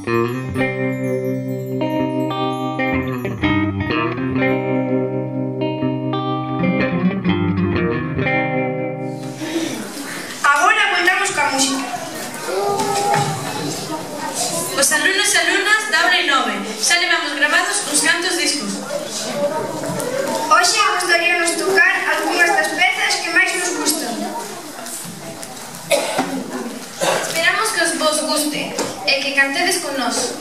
Agora voltamos ca música. Os alumnos e alumnas da aula 9 xa levamos gravados uns cantos discos. Hoxe gostaríamos tocar algunhas das pezas que máis nos gustan. Esperamos que os vos guste e que cantedes con nós.